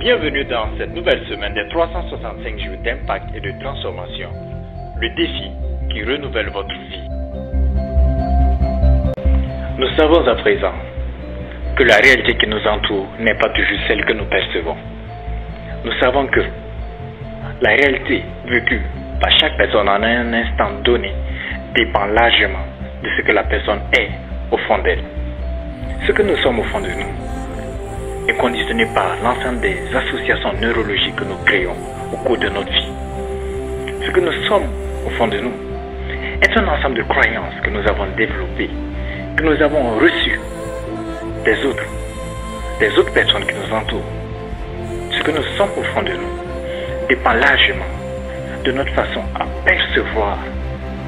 Bienvenue dans cette nouvelle semaine des 365 jours d'impact et de transformation. Le défi qui renouvelle votre vie. Nous savons à présent que la réalité qui nous entoure n'est pas toujours celle que nous percevons. Nous savons que la réalité vécue par chaque personne en un instant donné dépend largement de ce que la personne est au fond d'elle. Ce que nous sommes au fond de nous est conditionné par l'ensemble des associations neurologiques que nous créons au cours de notre vie. Ce que nous sommes au fond de nous est un ensemble de croyances que nous avons développées, que nous avons reçues des autres personnes qui nous entourent. Ce que nous sommes au fond de nous dépend largement de notre façon à percevoir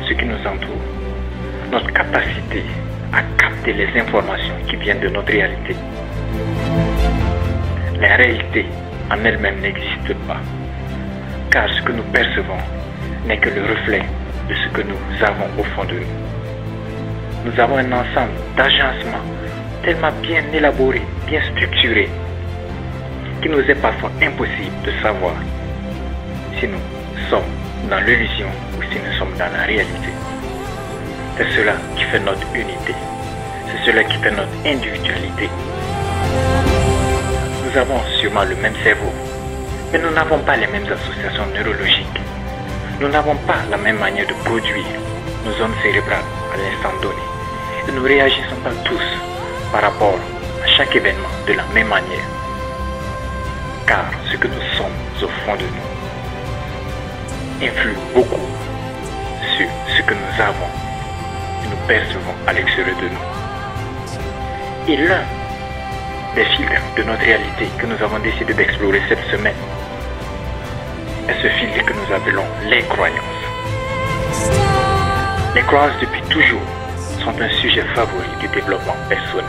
ce qui nous entoure, notre capacité à capter les informations qui viennent de notre réalité. La réalité en elle-même n'existe pas, car ce que nous percevons n'est que le reflet de ce que nous avons au fond de nous. Nous avons un ensemble d'agencements tellement bien élaboré, bien structuré, qu'il nous est parfois impossible de savoir si nous sommes dans l'illusion ou si nous sommes dans la réalité. C'est cela qui fait notre unité, c'est cela qui fait notre individualité. Nous avons sûrement le même cerveau, mais nous n'avons pas les mêmes associations neurologiques. Nous n'avons pas la même manière de produire nos zones cérébrales à l'instant donné. Et nous ne réagissons pas tous par rapport à chaque événement de la même manière. Car ce que nous sommes au fond de nous influe beaucoup sur ce que nous avons et nous percevons à l'extérieur de nous. Et l'un des filtres de notre réalité que nous avons décidé d'explorer cette semaine est ce filtre que nous appelons les croyances. Les croyances depuis toujours sont un sujet favori du développement personnel.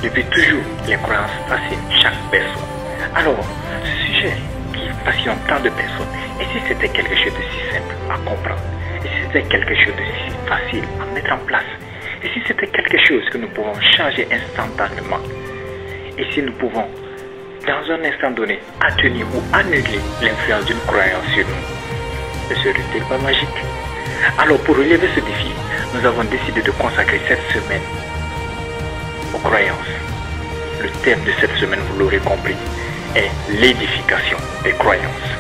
Depuis toujours, les croyances fascinent chaque personne. Alors, ce sujet qui passionne tant de personnes, et si c'était quelque chose de si simple à comprendre, et si c'était quelque chose de si facile à mettre en place, et si c'était quelque chose que nous pouvons changer instantanément, et si nous pouvons, dans un instant donné, atténuer ou annuler l'influence d'une croyance sur nous, ne serait-il pas magique? Alors, pour relever ce défi, nous avons décidé de consacrer cette semaine aux croyances. Le thème de cette semaine, vous l'aurez compris, est l'édification des croyances.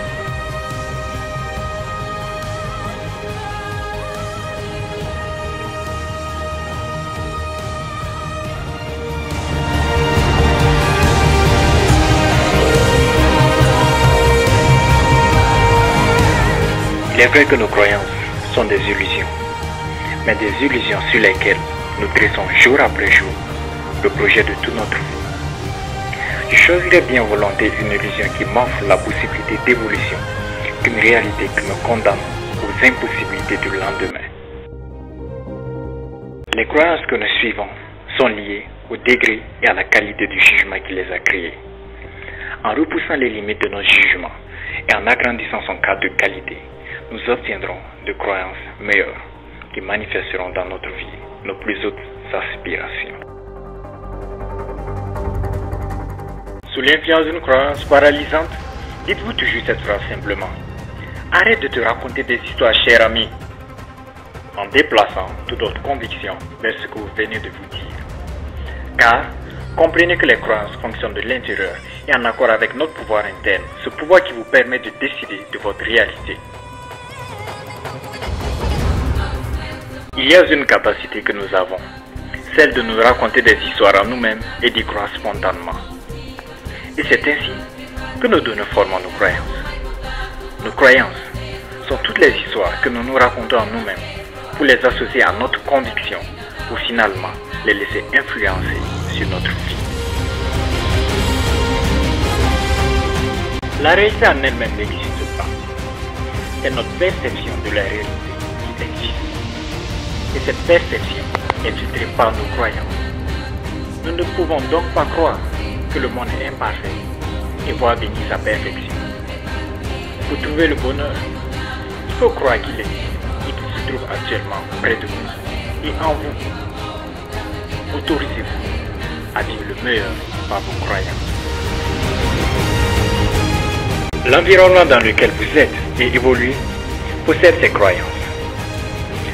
Il est vrai que nos croyances sont des illusions, mais des illusions sur lesquelles nous dressons jour après jour le projet de toute notre vie. Je choisirais bien volontiers une illusion qui m'offre la possibilité d'évolution qu'une réalité qui me condamne aux impossibilités du lendemain. Les croyances que nous suivons sont liées au degré et à la qualité du jugement qui les a créées. En repoussant les limites de notre jugement et en agrandissant son cadre de qualité, nous obtiendrons de croyances meilleures qui manifesteront dans notre vie nos plus hautes aspirations. Sous l'influence d'une croyance paralysante, dites-vous toujours cette phrase simplement. Arrête de te raconter des histoires, cher ami, en déplaçant toute autre conviction vers ce que vous venez de vous dire. Car, comprenez que les croyances fonctionnent de l'intérieur et en accord avec notre pouvoir interne, ce pouvoir qui vous permet de décider de votre réalité. Il y a une capacité que nous avons, celle de nous raconter des histoires à nous-mêmes et d'y croire spontanément. Et c'est ainsi que nous donnons forme à nos croyances. Nos croyances sont toutes les histoires que nous nous racontons à nous-mêmes pour les associer à notre conviction, pour finalement les laisser influencer sur notre vie. La réalité en elle-même n'existe pas. C'est notre perception de la réalité qui existe. Et cette perception est filtrée par nos croyances. Nous ne pouvons donc pas croire que le monde est imparfait et voir venir sa perfection. Pour trouver le bonheur, il faut croire qu'il existe et qu'il se trouve actuellement près de vous et en vous. Autorisez-vous à vivre le meilleur par vos croyances. L'environnement dans lequel vous êtes et évoluez possède ces croyances.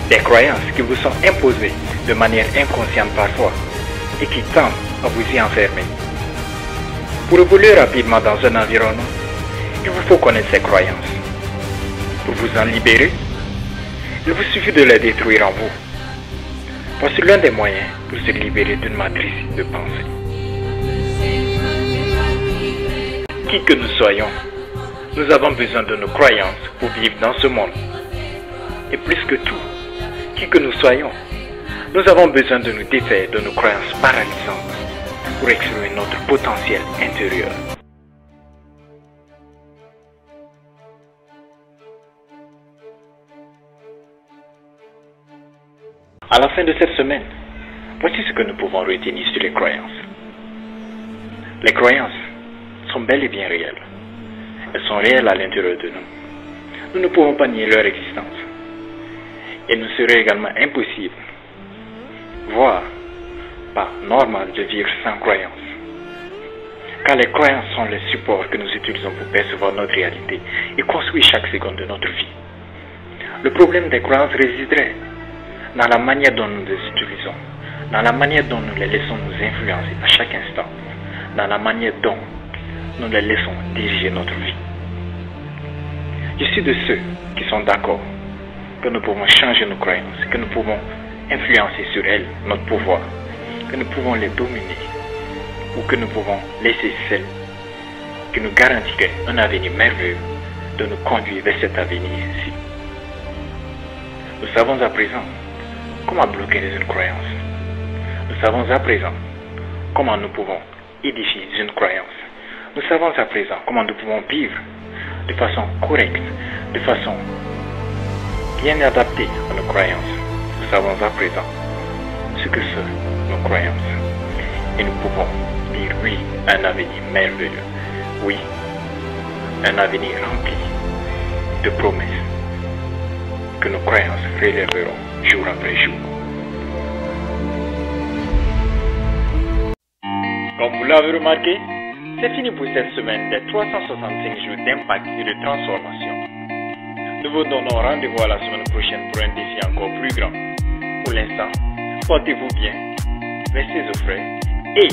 Des croyances qui vous sont imposées de manière inconsciente parfois et qui tendent à vous y enfermer. Pour évoluer rapidement dans un environnement, il vous faut connaître ces croyances. Pour vous en libérer, il vous suffit de les détruire en vous. Voici l'un des moyens pour se libérer d'une matrice de pensée. Qui que nous soyons, nous avons besoin de nos croyances pour vivre dans ce monde. Et plus que tout, qui que nous soyons, nous avons besoin de nous défaire de nos croyances paralysantes pour exprimer notre potentiel intérieur. À la fin de cette semaine, voici ce que nous pouvons retenir sur les croyances. Les croyances sont bel et bien réelles. Elles sont réelles à l'intérieur de nous. Nous ne pouvons pas nier leur existence. Il nous serait également impossible, voire pas normal, de vivre sans croyances. Car les croyances sont les supports que nous utilisons pour percevoir notre réalité et construire chaque seconde de notre vie. Le problème des croyances résiderait dans la manière dont nous les utilisons, dans la manière dont nous les laissons nous influencer à chaque instant, dans la manière dont nous les laissons diriger notre vie. Je suis de ceux qui sont d'accord que nous pouvons changer nos croyances, que nous pouvons influencer sur elles notre pouvoir, que nous pouvons les dominer ou que nous pouvons laisser celles qui nous garantiraient un avenir merveilleux de nous conduire vers cet avenir-ci. Nous savons à présent comment bloquer une croyance. Nous savons à présent comment nous pouvons édifier une croyance. Nous savons à présent comment nous pouvons vivre de façon correcte, de façon bien adaptée à nos croyances. Nous savons à présent ce que sont nos croyances. Et nous pouvons dire oui à un avenir merveilleux. Oui, un avenir rempli de promesses que nos croyances relèveront jour après jour. Comme vous l'avez remarqué, c'est fini pour cette semaine des 365 jours d'impact et de transformation. Nous vous donnons rendez-vous à la semaine prochaine pour un défi encore plus grand. Pour l'instant, portez-vous bien, restez au frais et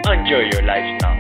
enjoy your life now.